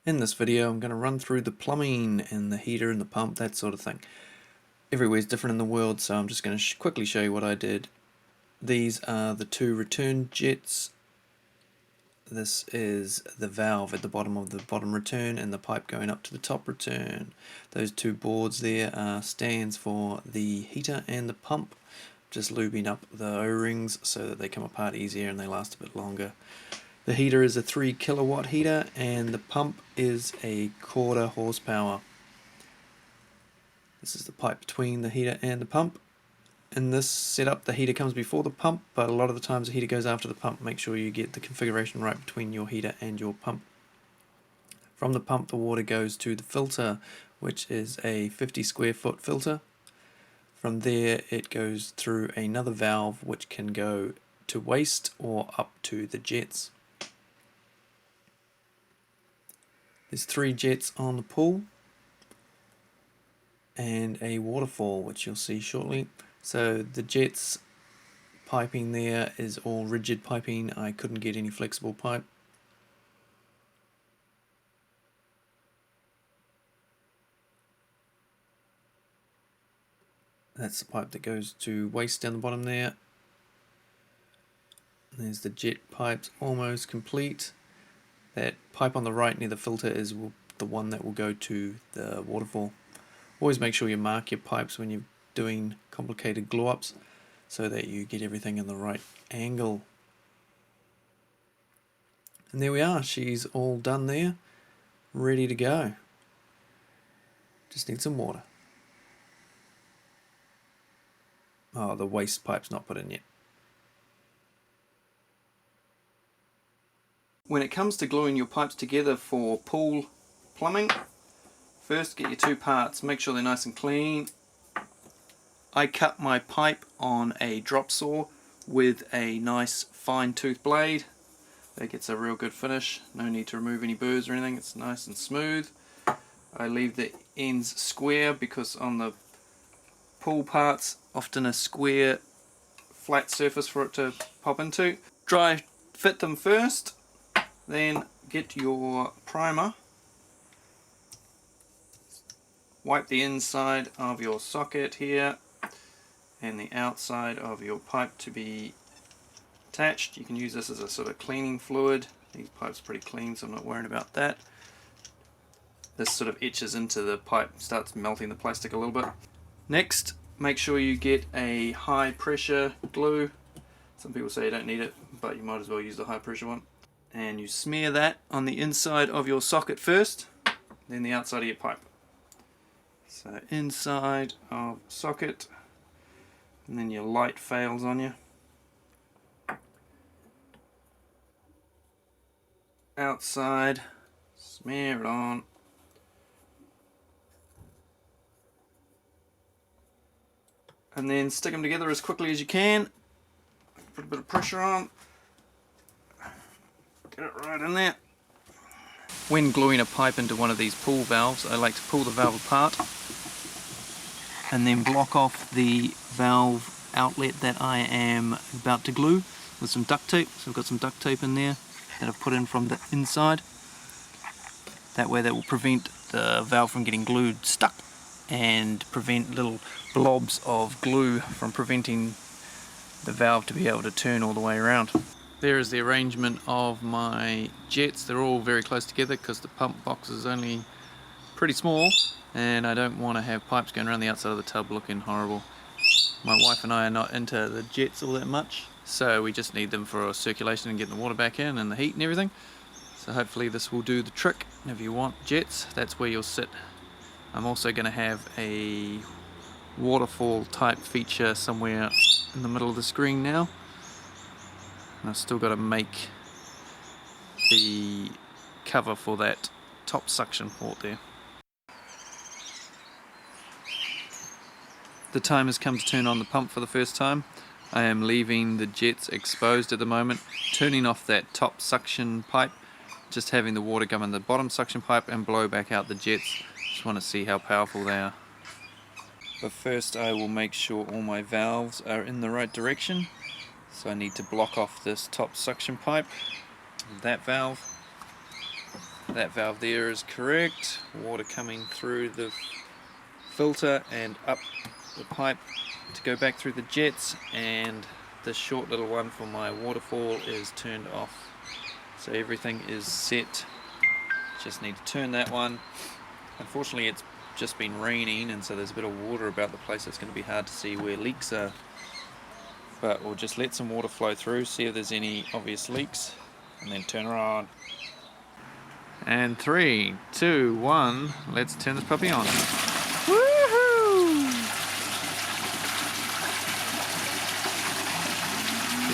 In this video I'm going to run through the plumbing and the heater and the pump, that sort of thing. Everywhere's different in the world, so I'm just going to quickly show you what I did. These are the two return jets. This is the valve at the bottom of the bottom return and the pipe going up to the top return. Those two boards there are stands for the heater and the pump. Just lubing up the O-rings so that they come apart easier and they last a bit longer. The heater is a 3 kilowatt heater and the pump is a 1/4 horsepower. This is the pipe between the heater and the pump. In this setup the heater comes before the pump, but a lot of the times the heater goes after the pump. Make sure you get the configuration right between your heater and your pump. From the pump the water goes to the filter, which is a 50 square foot filter. From there it goes through another valve which can go to waste or up to the jets. There's 3 jets on the pool and a waterfall, which you'll see shortly. So the jets piping there is all rigid piping. I couldn't get any flexible pipe. That's the pipe that goes to waste down the bottom there. There's the jet pipes almost complete. That pipe on the right near the filter is the one that will go to the waterfall. Always make sure you mark your pipes when you're doing complicated glue ups so that you get everything in the right angle. And there we are, she's all done there, ready to go. Just need some water. Oh, the waste pipe's not put in yet. When it comes to gluing your pipes together for pool plumbing, first get your 2 parts, make sure they're nice and clean. I cut my pipe on a drop saw with a nice fine tooth blade. That gets a real good finish, no need to remove any burrs or anything, it's nice and smooth. I leave the ends square because on the pool parts, often a square flat surface for it to pop into. Dry fit them first. Then get your primer, wipe the inside of your socket here and the outside of your pipe to be attached. You can use this as a sort of cleaning fluid. These pipes are pretty clean, so I'm not worried about that. This sort of etches into the pipe, starts melting the plastic a little bit. Next, make sure you get a high pressure glue. Some people say you don't need it, but you might as well use the high pressure one. And you smear that on the inside of your socket first, then the outside of your pipe. So inside of socket, and then your light fails on you. Outside, smear it on. And then stick them together as quickly as you can. Put a bit of pressure on. Get it right in there. When gluing a pipe into one of these pool valves, I like to pull the valve apart and then block off the valve outlet that I am about to glue with some duct tape. So I've got some duct tape in there that I've put in from the inside. That way that will prevent the valve from getting glued stuck and prevent little blobs of glue from preventing the valve to be able to turn all the way around. There is the arrangement of my jets. They're all very close together because the pump box is only pretty small and I don't want to have pipes going around the outside of the tub looking horrible. My wife and I are not into the jets all that much, so we just need them for circulation and getting the water back in and the heat and everything. So hopefully this will do the trick. And if you want jets, that's where you'll sit. I'm also going to have a waterfall type feature somewhere in the middle of the screen now. And I've still got to make the cover for that top suction port there. The time has come to turn on the pump for the first time. I am leaving the jets exposed at the moment, turning off that top suction pipe, just having the water come in the bottom suction pipe and blow back out the jets. Just want to see how powerful they are. But first I will make sure all my valves are in the right direction. So I need to block off this top suction pipe, that valve, That valve there is correct. Water coming through the filter and up the pipe to go back through the jets, and this short little one for my waterfall is turned off. So everything is set. Just need to turn that one. Unfortunately it's just been raining and so there's a bit of water about the place. It's going to be hard to see where leaks are, but we'll just let some water flow through, see if there's any obvious leaks, and then turn her on. And 3, 2, 1, let's turn this puppy on. Woohoo!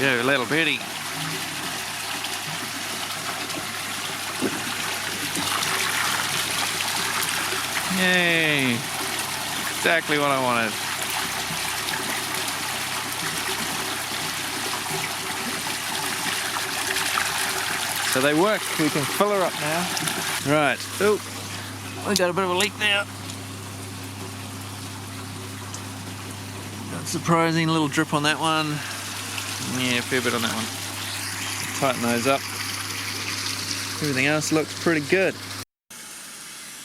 Yeah, little bitty. Yay! Exactly what I wanted. So they work. We can fill her up now. Right. Oh, we got a bit of a leak there. Got a surprising little drip on that one. Yeah, a fair bit on that one. Tighten those up. Everything else looks pretty good.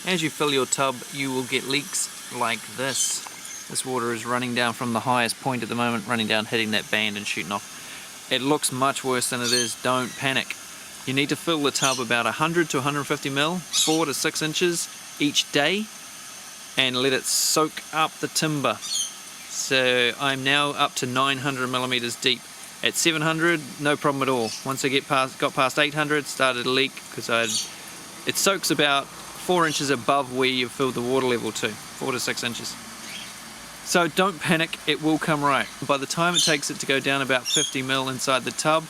As you fill your tub, you will get leaks like this. This water is running down from the highest point at the moment, running down, hitting that band and shooting off. It looks much worse than it is. Don't panic. You need to fill the tub about 100 to 150 mil, 4 to 6 inches each day, and let it soak up the timber. So I'm now up to 900 millimeters deep. At 700, no problem at all. Once I got past 800, started to leak because it soaks about 4 inches above where you've filled the water level to, 4 to 6 inches. So don't panic, it will come right. By the time it takes it to go down about 50 mil inside the tub,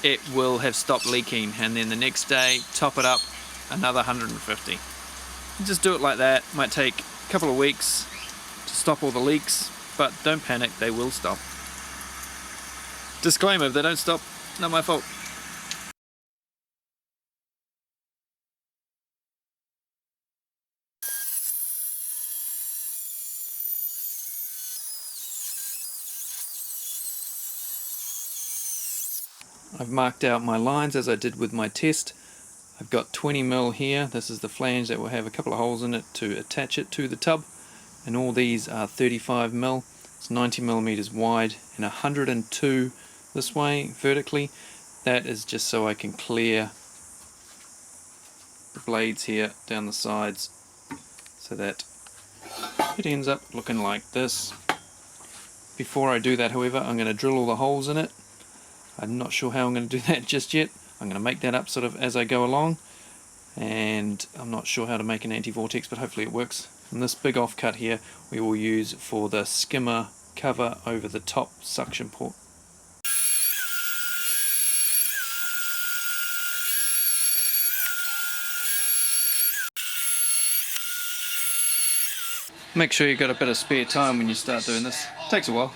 it will have stopped leaking, and then the next day top it up another 150. Just do it like that. Might take a couple of weeks to stop all the leaks, but don't panic, they will stop. Disclaimer, if they don't stop, not my fault. I've marked out my lines as I did with my test. I've got 20 mil here. This is the flange that will have a couple of holes in it to attach it to the tub, and all these are 35 mil. It's 90 millimeters wide and 102 this way vertically. That is just so I can clear the blades here down the sides so that it ends up looking like this. Before I do that, however, I'm going to drill all the holes in it. I'm not sure how I'm going to do that just yet. I'm going to make that up sort of as I go along, and I'm not sure how to make an anti-vortex, but hopefully it works. And this big offcut here we will use for the skimmer cover over the top suction port. Make sure you've got a bit of spare time when you start doing this. It takes a while.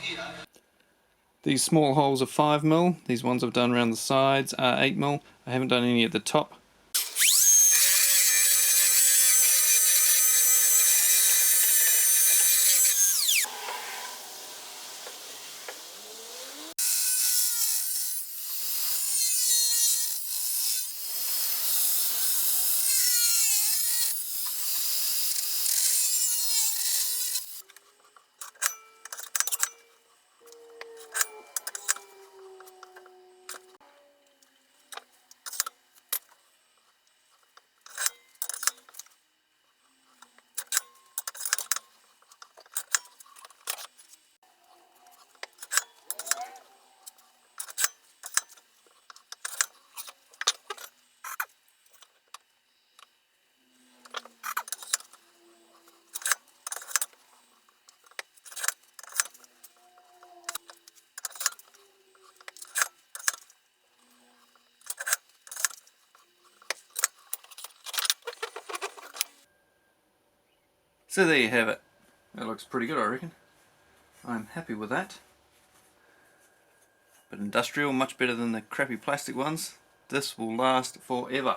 These small holes are 5 mil. These ones I've done around the sides are 8 mil. I haven't done any at the top. So there you have it. That looks pretty good, I reckon. I'm happy with that. But industrial, much better than the crappy plastic ones. This will last forever.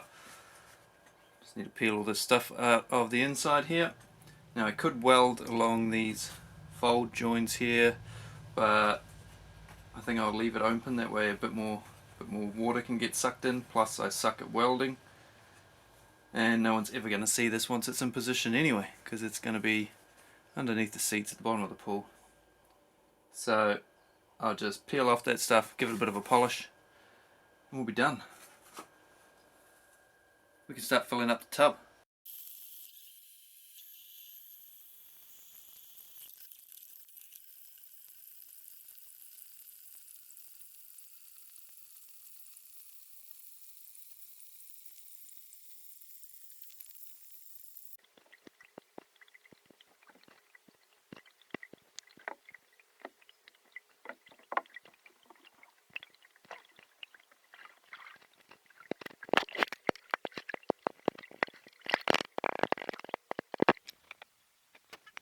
Just need to peel all this stuff out of the inside here. Now I could weld along these fold joints here, but I think I'll leave it open, that way a bit more water can get sucked in, plus I suck at welding. And no one's ever going to see this once it's in position anyway, because it's going to be underneath the seats at the bottom of the pool. So I'll just peel off that stuff, give it a bit of a polish, and we'll be done. We can start filling up the tub.